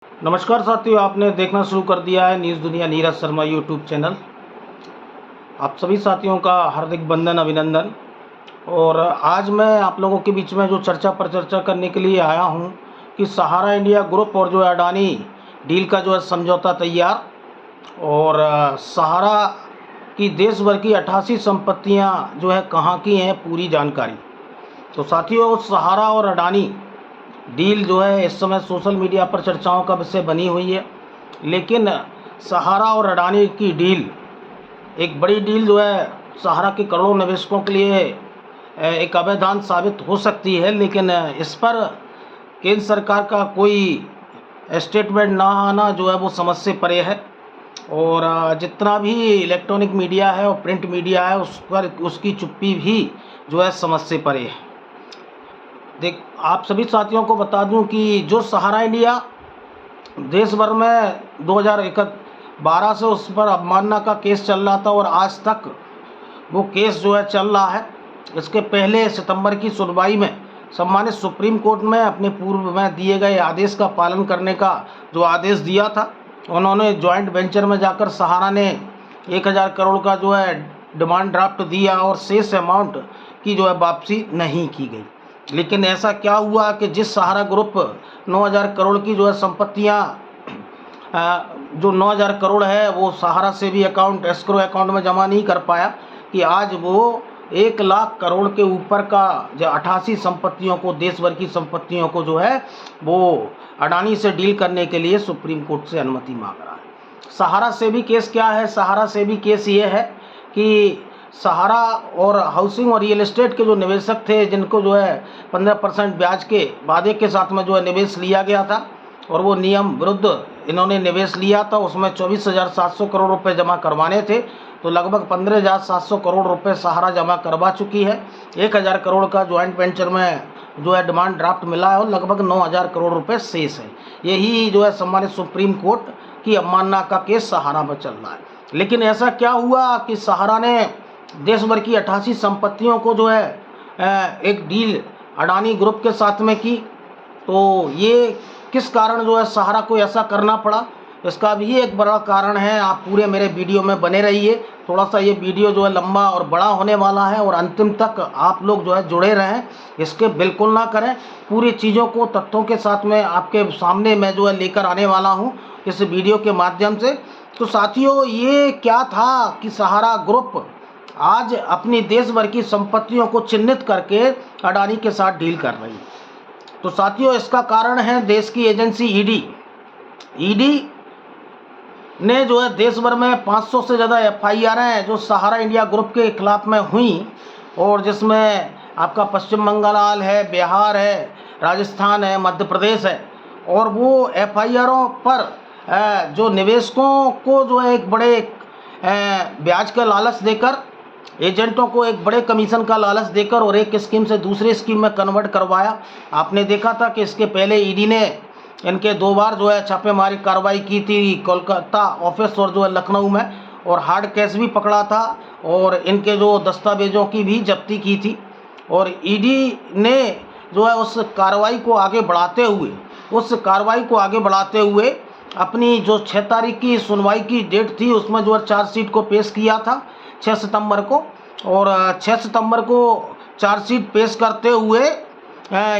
नमस्कार साथियों, आपने देखना शुरू कर दिया है न्यूज़ दुनिया नीरज शर्मा यूट्यूब चैनल। आप सभी साथियों का हार्दिक वंदन अभिनंदन। और आज मैं आप लोगों के बीच में जो चर्चा पर चर्चा करने के लिए आया हूं कि सहारा इंडिया ग्रुप और जो है अडानी डील का जो है समझौता तैयार, और सहारा की देश भर की 88 संपत्तियां जो है कहाँ की हैं, पूरी जानकारी। तो साथियों, सहारा और अडानी डील जो है इस समय सोशल मीडिया पर चर्चाओं का विषय बनी हुई है। लेकिन सहारा और अडानी की डील एक बड़ी डील जो है सहारा के करोड़ों निवेशकों के लिए एक अवैधान साबित हो सकती है। लेकिन इस पर केंद्र सरकार का कोई स्टेटमेंट ना आना जो है वो समझ से परे है। और जितना भी इलेक्ट्रॉनिक मीडिया है और प्रिंट मीडिया है उस पर उसकी चुप्पी भी जो है समझ से परे है। आप सभी साथियों को बता दूं कि जो सहारा इंडिया देश भर में 2012 से उस पर अवमानना का केस चल रहा था और आज तक वो केस जो है चल रहा है। इसके पहले सितंबर की सुनवाई में सम्मानित सुप्रीम कोर्ट में अपने पूर्व में दिए गए आदेश का पालन करने का जो आदेश दिया था, उन्होंने जॉइंट वेंचर में जाकर सहारा ने 1000 करोड़ का जो है डिमांड ड्राफ्ट दिया और शेष अमाउंट की जो है वापसी नहीं की गई। लेकिन ऐसा क्या हुआ कि जिस सहारा ग्रुप 9000 करोड़ की जो है संपत्तियां जो 9000 करोड़ है वो सहारा से भी अकाउंट एस्क्रो अकाउंट में जमा नहीं कर पाया, कि आज वो 1 लाख करोड़ के ऊपर का जो 88 संपत्तियों को, देश भर की संपत्तियों को जो है वो अडानी से डील करने के लिए सुप्रीम कोर्ट से अनुमति मांग रहा है। सहारा से भी केस क्या है? सहारा से भी केस ये है कि सहारा और हाउसिंग और रियल एस्टेट के जो निवेशक थे, जिनको जो है 15% ब्याज के वादे के साथ में जो है निवेश लिया गया था और वो नियम विरुद्ध इन्होंने निवेश लिया था, उसमें 24,700 करोड़ रुपए जमा करवाने थे। तो लगभग 15,700 करोड़ रुपए सहारा जमा करवा चुकी है। 1000 करोड़ का ज्वाइंट वेंचर में जो है डिमांड ड्राफ्ट मिला है और लगभग 9000 करोड़ रुपए शेष है। यही जो है सम्मानित सुप्रीम कोर्ट की अवमानना का केस सहारा में चल रहा है। लेकिन ऐसा क्या हुआ कि सहारा ने देश भर की 88 संपत्तियों को जो है एक डील अडानी ग्रुप के साथ में की। तो ये किस कारण जो है सहारा को ऐसा करना पड़ा, इसका भी एक बड़ा कारण है। आप पूरे मेरे वीडियो में बने रहिए। थोड़ा सा ये वीडियो जो है लंबा और बड़ा होने वाला है और अंतिम तक आप लोग जो है जुड़े रहें, इसके बिल्कुल ना करें। पूरी चीज़ों को तथ्यों के साथ में आपके सामने मैं जो है लेकर आने वाला हूँ इस वीडियो के माध्यम से। तो साथियों, ये क्या था कि सहारा ग्रुप आज अपनी देश भर की संपत्तियों को चिन्हित करके अडानी के साथ डील कर रही है। तो साथियों, इसका कारण है देश की एजेंसी ईडी ने जो है देश भर में 500 से ज़्यादा FIR हैं जो सहारा इंडिया ग्रुप के खिलाफ में हुई, और जिसमें आपका पश्चिम बंगाल है, बिहार है, राजस्थान है, मध्य प्रदेश है। और वो FIRों पर जो निवेशकों को जो है एक बड़े ब्याज का लालच देकर, एजेंटों को एक बड़े कमीशन का लालच देकर और एक स्कीम से दूसरी स्कीम में कन्वर्ट करवाया। आपने देखा था कि इसके पहले ईडी ने इनके 2 बार जो है छापेमारी कार्रवाई की थी, कोलकाता ऑफिस और जो है लखनऊ में, और हार्ड कैश भी पकड़ा था और इनके जो दस्तावेजों की भी जब्ती की थी। और ईडी ने जो है उस कार्रवाई को आगे बढ़ाते हुए अपनी जो 6 तारीख की सुनवाई की डेट थी उसमें जो है चार्जशीट को पेश किया था 6 सितंबर को। और 6 सितंबर को चार्जशीट पेश करते हुए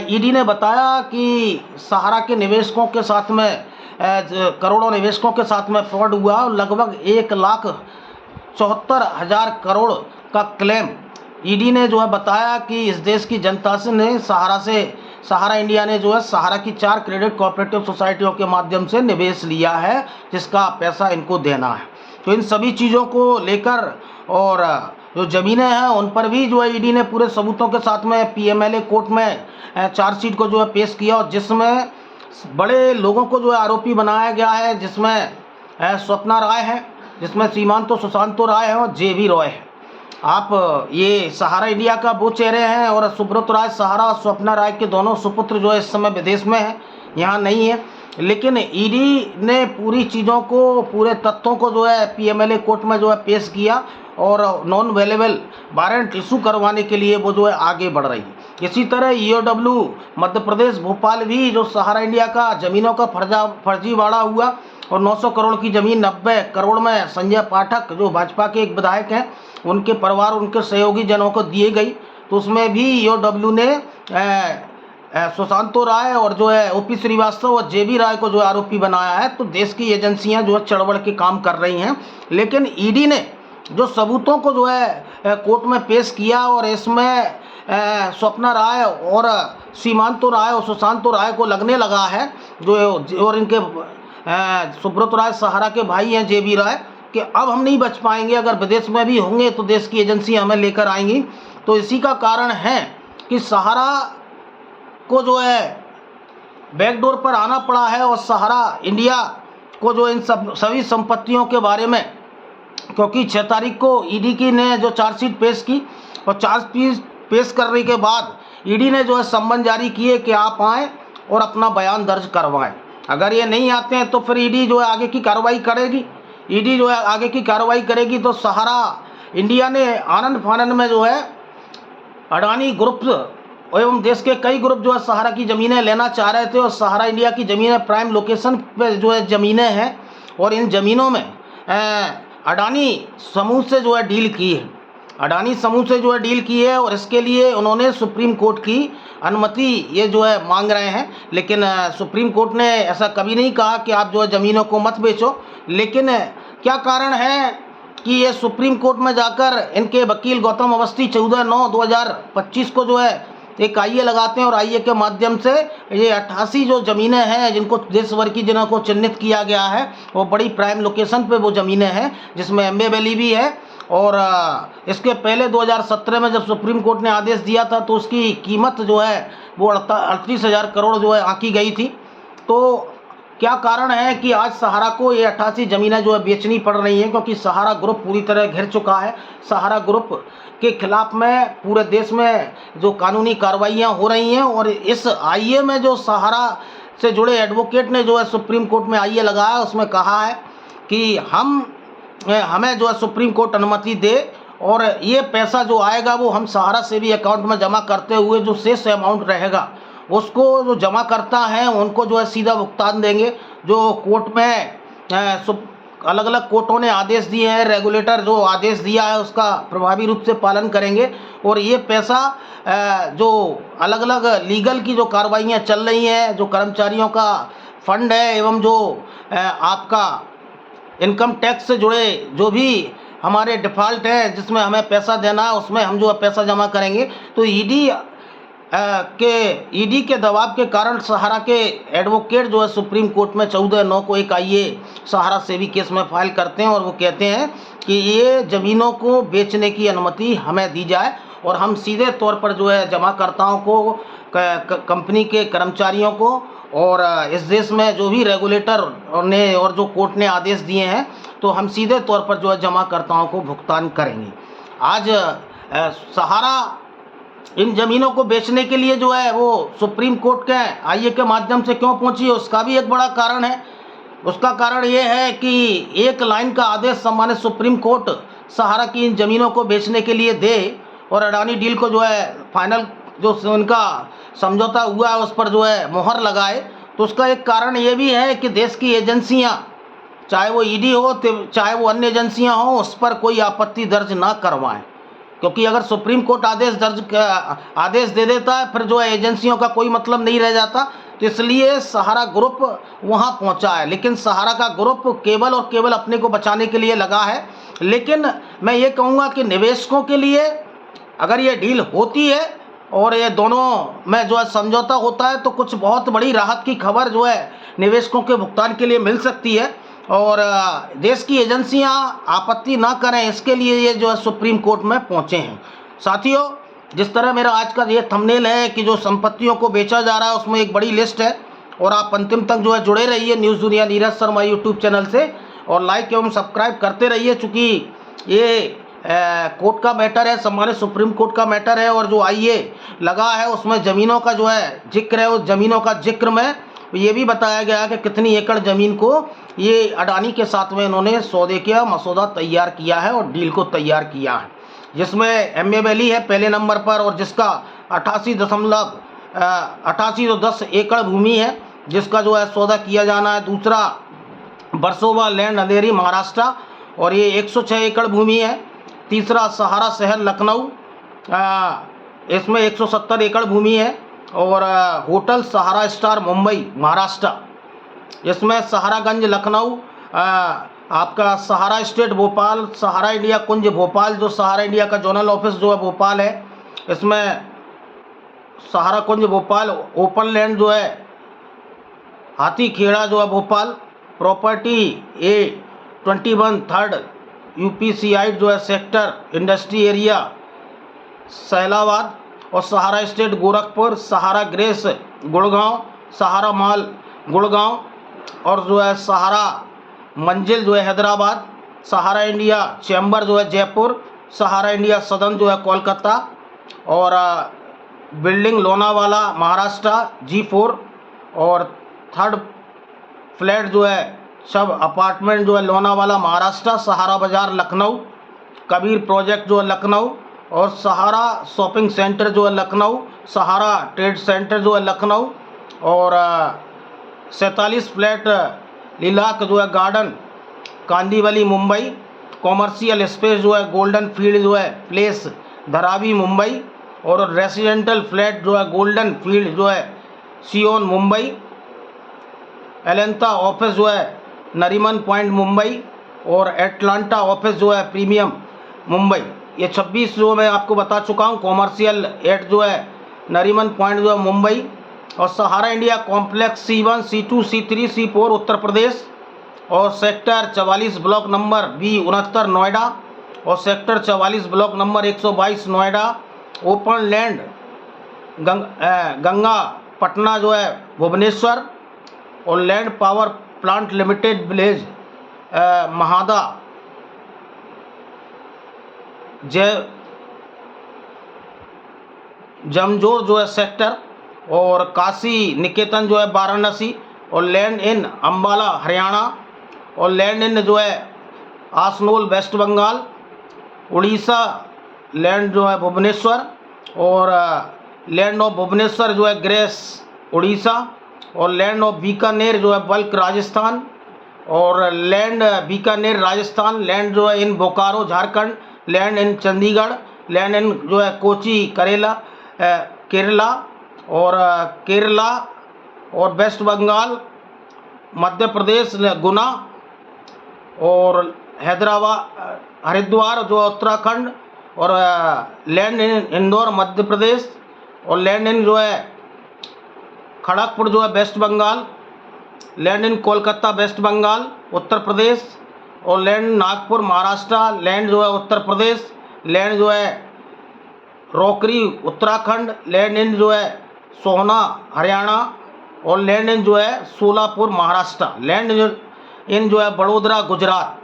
ईडी ने बताया कि सहारा के निवेशकों के साथ में करोड़ों निवेशकों के साथ में फ्रॉड हुआ और लगभग 1,74,000 करोड़ का क्लेम ईडी ने जो है बताया कि इस देश की जनता से ने सहारा इंडिया ने जो है सहारा की 4 क्रेडिट कोऑपरेटिव सोसाइटियों के माध्यम से निवेश लिया है, जिसका पैसा इनको देना है। तो इन सभी चीज़ों को लेकर और जो ज़मीनें हैं उन पर भी जो है ईडी ने पूरे सबूतों के साथ में PMLA कोर्ट में चार्जशीट को जो है पेश किया, और जिसमें बड़े लोगों को जो है आरोपी बनाया गया है, जिसमें स्वप्ना राय है, जिसमें सीमांतो सुशांतो राय है और JV रॉय है। आप ये सहारा इंडिया का वो चेहरे हैं, और सुब्रत राय सहारा और स्वप्ना राय के दोनों सुपुत्र जो है इस समय विदेश में हैं, यहाँ नहीं है। लेकिन ईडी ने पूरी चीज़ों को, पूरे तथ्यों को जो है PMLA कोर्ट में जो है पेश किया और नॉन अवेलेबल वारंट इशू करवाने के लिए वो जो है आगे बढ़ रही है। इसी तरह ईओडब्ल्यू मध्य प्रदेश भोपाल भी जो सहारा इंडिया का ज़मीनों का फर्जीवाड़ा हुआ और 900 करोड़ की ज़मीन 90 करोड़ में संजय पाठक जो भाजपा के एक विधायक हैं उनके परिवार उनके सहयोगी जनों को दिए गई, तो उसमें भी ईओडब्ल्यू ने सुशांतो राय और जो है ओपी श्रीवास्तव और जेबी राय को जो आरोपी बनाया है। तो देश की एजेंसियां जो है चढ़बढ़ के काम कर रही हैं, लेकिन ईडी ने जो सबूतों को जो है कोर्ट में पेश किया और इसमें स्वप्ना राय और सीमांतो राय और सुशांतो राय को लगने लगा है जो और इनके सुब्रत राय सहारा के भाई हैं जेबी राय कि अब हम नहीं बच पाएंगे, अगर विदेश में भी होंगे तो देश की एजेंसियां हमें लेकर आएंगी। तो इसी का कारण है कि सहारा को जो है बैकडोर पर आना पड़ा है और सहारा इंडिया को जो इन सभी संपत्तियों के बारे में, क्योंकि 6 तारीख को ईडी की ने जो चार्जशीट पेश की और चार्जशीट पेश करने के बाद ईडी ने जो है सम्मन जारी किए कि आप आएँ और अपना बयान दर्ज करवाएं। अगर ये नहीं आते हैं तो फिर ईडी जो है आगे की कार्रवाई करेगी। ईडी जो है आगे की कार्रवाई करेगी तो सहारा इंडिया ने आनंद फानंद में जो है अडानी ग्रुप एवं देश के कई ग्रुप जो है सहारा की ज़मीनें लेना चाह रहे थे और सहारा इंडिया की ज़मीनें प्राइम लोकेशन पे जो है ज़मीनें हैं और इन ज़मीनों में अडानी समूह से जो है डील की है, अडानी समूह से जो है डील की है और इसके लिए उन्होंने सुप्रीम कोर्ट की अनुमति ये जो है मांग रहे हैं। लेकिन सुप्रीम कोर्ट ने ऐसा कभी नहीं कहा कि आप जो है ज़मीनों को मत बेचो। लेकिन क्या कारण है कि ये सुप्रीम कोर्ट में जाकर इनके वकील गौतम अवस्थी 14/9/2025 को जो है एक आईए लगाते हैं और आईए के माध्यम से ये 88 जो ज़मीनें हैं जिनको देश भर की जिन्हों को चिन्हित किया गया है वो बड़ी प्राइम लोकेशन पे वो ज़मीनें हैं जिसमें एम्बे वैली भी है। और इसके पहले 2017 में जब सुप्रीम कोर्ट ने आदेश दिया था तो उसकी कीमत जो है वो 38,000 करोड़ जो है आंकी गई थी। तो क्या कारण है कि आज सहारा को ये 88 ज़मीनें जो है बेचनी पड़ रही हैं, क्योंकि सहारा ग्रुप पूरी तरह घिर चुका है। सहारा ग्रुप के खिलाफ में पूरे देश में जो कानूनी कार्रवाइयाँ हो रही हैं और इस आईए में जो सहारा से जुड़े एडवोकेट ने जो है सुप्रीम कोर्ट में आईए लगाया उसमें कहा है कि हमें जो है सुप्रीम कोर्ट अनुमति दे और ये पैसा जो आएगा वो हम सहारा से भी अकाउंट में जमा करते हुए जो शेष अमाउंट रहेगा उसको जो जमा करता है उनको जो है सीधा भुगतान देंगे। जो कोर्ट में अलग अलग कोर्टों ने आदेश दिए हैं, रेगुलेटर जो आदेश दिया है उसका प्रभावी रूप से पालन करेंगे और ये पैसा जो अलग अलग लीगल की जो कार्रवाइयाँ चल रही हैं, जो कर्मचारियों का फंड है एवं जो आपका इनकम टैक्स से जुड़े जो भी हमारे डिफ़ॉल्ट है जिसमें हमें पैसा देना है उसमें हम जो है पैसा जमा करेंगे। तो ईडी के दबाव के कारण सहारा के एडवोकेट जो है सुप्रीम कोर्ट में 14/9 को एक आईए सहारा से भी केस में फाइल करते हैं और वो कहते हैं कि ये ज़मीनों को बेचने की अनुमति हमें दी जाए और हम सीधे तौर पर जो है जमाकर्ताओं को, कंपनी के कर्मचारियों को और इस देश में जो भी रेगुलेटर ने और जो कोर्ट ने आदेश दिए हैं तो हम सीधे तौर पर जो है जमाकर्ताओं को भुगतान करेंगे। आज सहारा इन ज़मीनों को बेचने के लिए जो है वो सुप्रीम कोर्ट के आईए के माध्यम से क्यों पहुंची है उसका भी एक बड़ा कारण है। उसका कारण ये है कि एक लाइन का आदेश सम्मानित सुप्रीम कोर्ट सहारा की इन ज़मीनों को बेचने के लिए दे और अडानी डील को जो है फाइनल जो उनका समझौता हुआ है उस पर जो है मोहर लगाए। तो उसका एक कारण ये भी है कि देश की एजेंसियां, चाहे वो ईडी हो चाहे वो अन्य एजेंसियां हों, उस पर कोई आपत्ति दर्ज ना करवाएं, क्योंकि अगर सुप्रीम कोर्ट आदेश दे देता है फिर जो है एजेंसियों का कोई मतलब नहीं रह जाता। तो इसलिए सहारा ग्रुप वहाँ पहुँचा है, लेकिन सहारा का ग्रुप केवल और केवल अपने को बचाने के लिए लगा है। लेकिन मैं ये कहूँगा कि निवेशकों के लिए अगर ये डील होती है और ये दोनों में जो है समझौता होता है तो कुछ बहुत बड़ी राहत की खबर जो है निवेशकों के भुगतान के लिए मिल सकती है और देश की एजेंसियां आपत्ति ना करें, इसके लिए ये जो है सुप्रीम कोर्ट में पहुंचे हैं। साथियों, जिस तरह मेरा आज का ये थंबनेल है कि जो संपत्तियों को बेचा जा रहा है उसमें एक बड़ी लिस्ट है और आप अंतिम तक जो है जुड़े रहिए न्यूज़ दुनिया नीरज शर्मा यूट्यूब चैनल से और लाइक एवं सब्सक्राइब करते रहिए, चूँकि ये कोर्ट का मैटर है, सम्मानित सुप्रीम कोर्ट का मैटर है और जो आईए लगा है उसमें ज़मीनों का जो है जिक्र है। उस ज़मीनों का जिक्र में ये भी बताया गया कि कितनी एकड़ ज़मीन को ये अडानी के साथ में इन्होंने सौदे का मसौदा तैयार किया है और डील को तैयार किया है, जिसमें एम्बे वैली है पहले नंबर पर और जिसका 88.10 एकड़ भूमि है जिसका जो है सौदा किया जाना है। दूसरा वर्सोवा लैंड अंधेरी महाराष्ट्र और ये 106 एकड़ भूमि है। तीसरा सहारा शहर लखनऊ, इसमें 170 एकड़ भूमि है। और होटल सहारा स्टार मुंबई महाराष्ट्र, इसमें सहारागंज लखनऊ, आपका सहारा स्टेट भोपाल, सहारा इंडिया कुंज भोपाल जो सहारा इंडिया का जोनल ऑफिस जो है भोपाल है, इसमें सहारा कुंज भोपाल, ओपन लैंड जो है हाथी खेड़ा जो है Bhopal, property A21 third UPCI जो है सेक्टर इंडस्ट्री एरिया सैलाबाद, और सहारा स्टेट गोरखपुर, सहारा ग्रेस गुड़गांव, सहारा मॉल गुड़गांव, और जो है सहारा मंजिल जो है हैदराबाद, सहारा इंडिया चैम्बर जो है जयपुर, सहारा इंडिया सदन जो है कोलकाता, और बिल्डिंग लोनावाला महाराष्ट्र G4, और थर्ड फ्लैट जो है सब अपार्टमेंट जो है लोनावाला महाराष्ट्र, सहारा बाज़ार लखनऊ, कबीर प्रोजेक्ट जो है लखनऊ, और सहारा शॉपिंग सेंटर जो है लखनऊ, सहारा ट्रेड सेंटर जो है लखनऊ, और 47 फ्लैट लिलाक जो है garden Kandivali Mumbai, commercial space जो है गोल्डन फील्ड जो है प्लेस धारावी मुंबई, और रेसिडेंटल फ्लैट जो है गोल्डन फील्ड जो है सियोन मुंबई, एलेंता ऑफिस जो है नरीमन पॉइंट मुंबई, और एटलांटा ऑफिस जो है प्रीमियम मुंबई। ये 26 जो मैं आपको बता चुका हूँ। कॉमर्शियल एट जो है नरीमन पॉइंट जो है मुंबई, और सहारा India complex C1 C2 C3 C4 उत्तर प्रदेश, और sector 44 block number B69 Noida, और sector 44 block number 122 Noida, open land Ganga Patna जो है भुवनेश्वर, और land power plant limited village Mahada Jamjor जो है सेक्टर, और काशी निकेतन जो है वाराणसी, और लैंड इन अम्बाला हरियाणा, और लैंड इन जो है आसनोल वेस्ट बंगाल, उड़ीसा लैंड जो है भुवनेश्वर, और लैंड ऑफ भुवनेश्वर जो है ग्रेस उड़ीसा, और लैंड ऑफ बीकानेर जो है बल्क राजस्थान, और लैंड बीकानेर राजस्थान, लैंड जो है in Bokaro Jharkhand, land in Chandigarh, land in जो है कोची केरला, और केरला और वेस्ट बंगाल, मध्य प्रदेश गुना, और हैदराबाद हरिद्वार जो उत्तराखंड, और लैंड इन इंदौर मध्य प्रदेश, और लैंड इन जो है खड़गपुर जो है West Bengal, land in Kolkata West Bengal Uttar Pradesh, और लैंड नागपुर महाराष्ट्र, लैंड जो है उत्तर प्रदेश, लैंड जो है रोकरी उत्तराखंड, लैंड इन जो है सोहना हरियाणा, और लैंड इन जो है सोलापुर महाराष्ट्र, लैंड इन जो है बड़ोदरा गुजरात।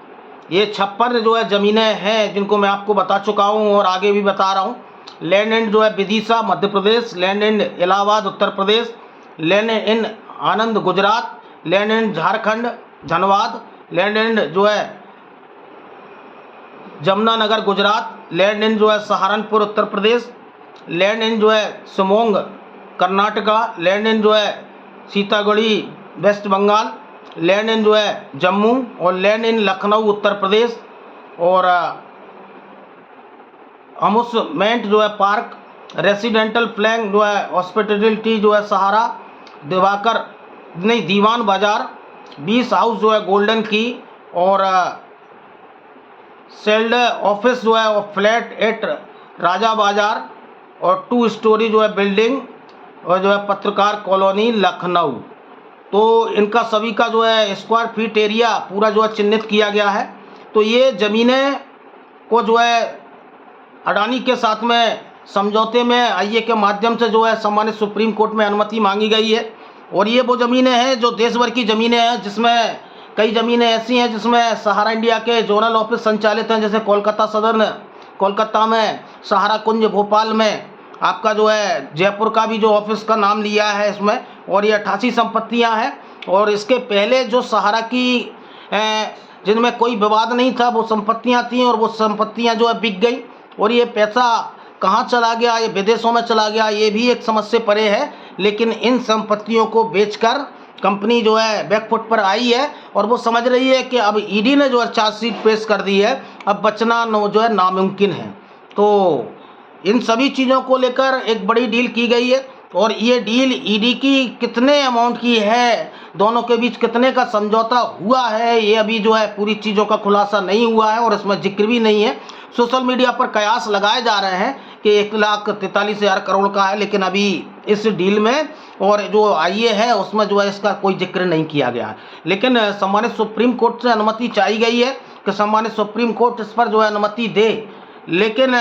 ये 56 जो है ज़मीनें हैं जिनको मैं आपको बता चुका हूँ और आगे भी बता रहा हूँ। लैंड इन जो है Vidisha Madhya Pradesh, land in Allahabad Uttar Pradesh, land in Anand Gujarat, land in Jharkhand Dhanbad, land in जो है जमुनानगर गुजरात, लैंड इन जो है सहारनपुर उत्तर प्रदेश, लैंड इन जो है शिमोंग कर्नाटका, लैंड इन जो है सीतागढ़ी वेस्ट बंगाल, लैंड इन जो है जम्मू, और लैंड इन लखनऊ उत्तर प्रदेश, और अम्यूज़मेंट जो है पार्क, रेसिडेंटल फ्लैंग जो है हॉस्पिटलिटी जो है सहारा दीवान बाजार, 20 हाउस जो है गोल्डन की, और सेल्ड ऑफिस जो है फ्लैट 8 राजा बाजार, और 2 स्टोरी जो है बिल्डिंग, और जो है पत्रकार कॉलोनी लखनऊ। तो इनका सभी का जो है स्क्वायर फीट एरिया पूरा जो है चिन्हित किया गया है। तो ये ज़मीनें को जो है अडानी के साथ में समझौते में आईए के माध्यम से जो है सम्मानित सुप्रीम कोर्ट में अनुमति मांगी गई है, और ये वो ज़मीनें हैं जो देश भर की ज़मीनें हैं, जिसमें कई ज़मीनें ऐसी हैं जिसमें सहारा इंडिया के जोनल ऑफिस संचालित हैं, जैसे कोलकाता सदन कोलकाता में, सहारा कुंज भोपाल में, आपका जो है जयपुर का भी जो ऑफिस का नाम लिया है इसमें, और ये 88 संपत्तियां हैं। और इसके पहले जो सहारा की जिनमें कोई विवाद नहीं था वो संपत्तियां थीं, और वो संपत्तियां जो है बिक गई, और ये पैसा कहाँ चला गया, ये विदेशों में चला गया, ये भी एक समझ से परे है। लेकिन इन संपत्तियों को बेचकर कंपनी जो है बैकफुट पर आई है और वो समझ रही है कि अब ईडी ने जो है चार्जशीट पेश कर दी है, अब बचना जो है नामुमकिन है। तो इन सभी चीज़ों को लेकर एक बड़ी डील की गई है और ये डील ईडी की कितने अमाउंट की है, दोनों के बीच कितने का समझौता हुआ है, ये अभी जो है पूरी चीज़ों का खुलासा नहीं हुआ है और इसमें जिक्र भी नहीं है। सोशल मीडिया पर कयास लगाए जा रहे हैं कि 1,43,000 करोड़ का है, लेकिन अभी इस डील में और जो आईए है उसमें जो है इसका कोई जिक्र नहीं किया गया है। लेकिन सम्मानित सुप्रीम कोर्ट से अनुमति चाहिए गई है कि सम्मानित सुप्रीम कोर्ट इस पर जो है अनुमति दे, लेकिन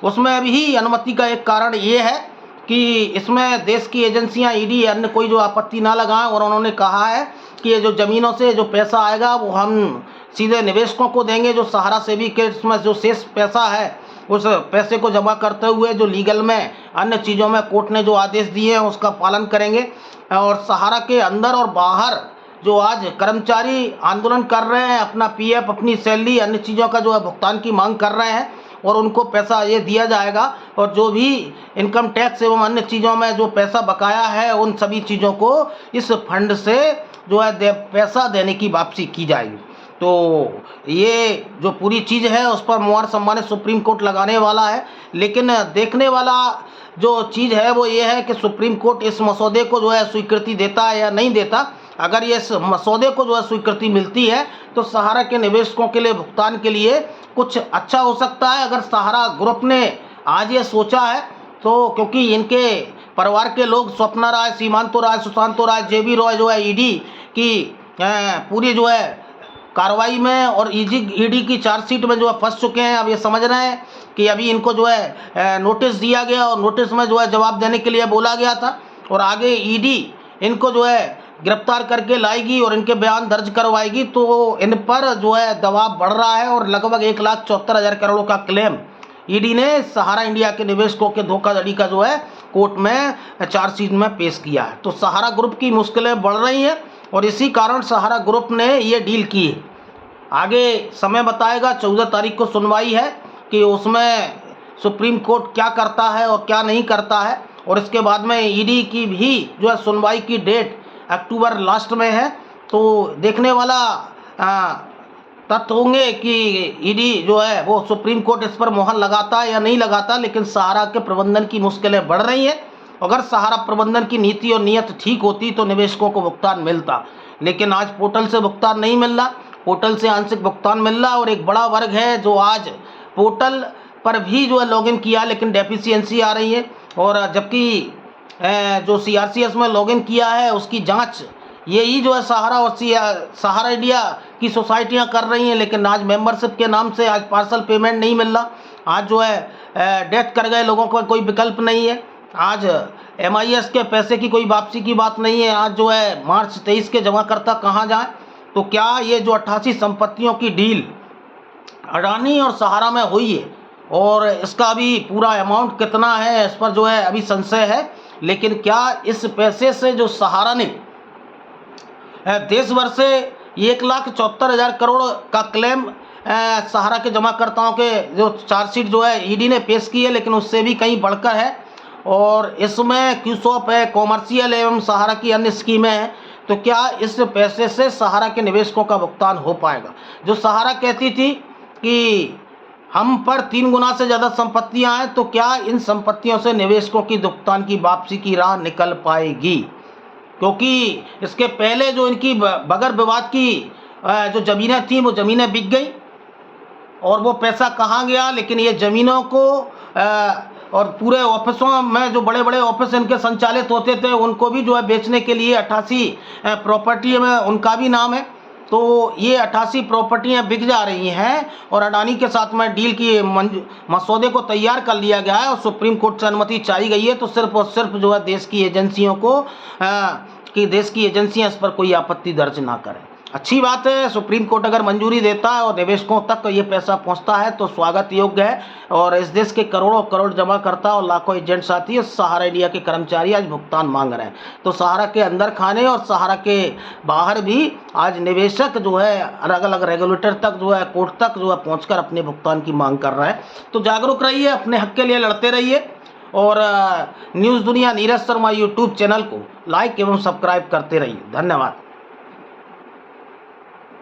उसमें अभी अनुमति का एक कारण ये है कि इसमें देश की एजेंसियां ईडी अन्य कोई जो आपत्ति ना लगाएं और उन्होंने कहा है कि ये जो ज़मीनों से जो पैसा आएगा वो हम सीधे निवेशकों को देंगे। जो सहारा सेवी के इसमें जो शेष पैसा है उस पैसे को जमा करते हुए जो लीगल में अन्य चीज़ों में कोर्ट ने जो आदेश दिए हैं उसका पालन करेंगे। और सहारा के अंदर और बाहर जो आज कर्मचारी आंदोलन कर रहे हैं, अपना पीएफ, अपनी सैलरी, अन्य चीज़ों का जो है भुगतान की मांग कर रहे हैं और उनको पैसा ये दिया जाएगा और जो भी इनकम टैक्स एवं अन्य चीज़ों में जो पैसा बकाया है उन सभी चीज़ों को इस फंड से जो है पैसा देने की वापसी की जाएगी। तो ये जो पूरी चीज़ है उस पर मुहर सम्मानित सुप्रीम कोर्ट लगाने वाला है। लेकिन देखने वाला जो चीज़ है वो ये है कि सुप्रीम कोर्ट इस मसौदे को जो है स्वीकृति देता है या नहीं देता। अगर ये इस मसौदे को जो है स्वीकृति मिलती है तो सहारा के निवेशकों के लिए भुगतान के लिए कुछ अच्छा हो सकता है। अगर सहारा ग्रुप ने आज ये सोचा है तो क्योंकि इनके परिवार के लोग स्वप्ना राय, सीमांतो राय, सुशांतो राय, जेबी रॉय जो है ईडी की पूरी जो है कार्रवाई में और ईडी की चार्जशीट में जो है फंस चुके हैं। अब ये समझ रहे हैं कि अभी इनको जो है नोटिस दिया गया और नोटिस में जो है जवाब देने के लिए बोला गया था और आगे ईडी इनको जो है गिरफ्तार करके लाएगी और इनके बयान दर्ज करवाएगी। तो इन पर जो है दबाव बढ़ रहा है और लगभग 1,74,000 करोड़ का क्लेम ईडी ने सहारा इंडिया के निवेशकों के धोखाधड़ी का जो है कोर्ट में चार्जशीट में पेश किया है। तो सहारा ग्रुप की मुश्किलें बढ़ रही हैं और इसी कारण सहारा ग्रुप ने ये डील की है। आगे समय बताएगा, 14 तारीख को सुनवाई है कि उसमें सुप्रीम कोर्ट क्या करता है और क्या नहीं करता है और इसके बाद में ईडी की भी जो है सुनवाई की डेट अक्टूबर लास्ट में है। तो देखने वाला तथ्य होंगे कि ईडी जो है वो सुप्रीम कोर्ट इस पर मोहर लगाता है या नहीं लगाता। लेकिन सहारा के प्रबंधन की मुश्किलें बढ़ रही हैं। अगर सहारा प्रबंधन की नीति और नीयत ठीक होती तो निवेशकों को भुगतान मिलता, लेकिन आज पोर्टल से भुगतान नहीं मिल रहा, पोर्टल से आंशिक भुगतान मिल रहा और एक बड़ा वर्ग है जो आज पोर्टल पर भी जो है लॉगिन किया लेकिन डेफिशिएंसी आ रही है। और जबकि जो सीआरसीएस में लॉगिन किया है उसकी जांच यही जो है सहारा और सहारा इंडिया की सोसाइटियां कर रही हैं, लेकिन आज मेंबरशिप के नाम से आज पार्सल पेमेंट नहीं मिल रहा। आज जो है डेथ कर गए लोगों का कोई विकल्प नहीं है। आज MIS के पैसे की कोई वापसी की बात नहीं है। आज जो है मार्च 23 के जमाकर्ता कहाँ जाएं। तो क्या ये जो 88 संपत्तियों की डील अडानी और सहारा में हुई है और इसका अभी पूरा अमाउंट कितना है इस पर जो है अभी संशय है। लेकिन क्या इस पैसे से जो सहारा ने देश भर से 1,74,000 करोड़ का क्लेम सहारा के जमाकर्ताओं के जो चार्जशीट जो है ईडी ने पेश की है, लेकिन उससे भी कहीं बढ़कर है और इसमें क्यूसॉप है, कॉमर्शियल एवं सहारा की अन्य स्कीमें हैं। तो क्या इस पैसे से सहारा के निवेशकों का भुगतान हो पाएगा। जो सहारा कहती थी कि हम पर 3 गुना से ज़्यादा संपत्तियां हैं, तो क्या इन संपत्तियों से निवेशकों की भुगतान की वापसी की राह निकल पाएगी। क्योंकि इसके पहले जो इनकी बगैर विवाद की जो ज़मीनें थी वो ज़मीनें बिक गई और वो पैसा कहाँ गया। लेकिन ये ज़मीनों को और पूरे ऑफिसों में जो बड़े बड़े ऑफिस इनके संचालित होते थे उनको भी जो है बेचने के लिए 88 प्रॉपर्टी में उनका भी नाम है। तो ये 88 प्रॉपर्टियाँ बिक जा रही हैं और अडानी के साथ में डील की मसौदे को तैयार कर लिया गया है और सुप्रीम कोर्ट से अनुमति चाहिए गई है। तो सिर्फ और सिर्फ जो है देश की एजेंसियों को कि देश की एजेंसियां इस पर कोई आपत्ति दर्ज ना करें। अच्छी बात है। सुप्रीम कोर्ट अगर मंजूरी देता है और निवेशकों तक ये पैसा पहुंचता है तो स्वागत योग्य है। और इस देश के करोड़ों करोड़ जमा करता और लाखों एजेंट साथी और सहारा इंडिया के कर्मचारी आज भुगतान मांग रहे हैं। तो सहारा के अंदर खाने और सहारा के बाहर भी आज निवेशक जो है अलग अलग रेगुलेटर तक जो है, कोर्ट तक जो है पहुँच अपने भुगतान की मांग कर रहे हैं। तो जागरूक रहिए, अपने हक के लिए लड़ते रहिए और न्यूज़ दुनिया नीरज शर्मा यूट्यूब चैनल को लाइक एवं सब्सक्राइब करते रहिए। धन्यवाद।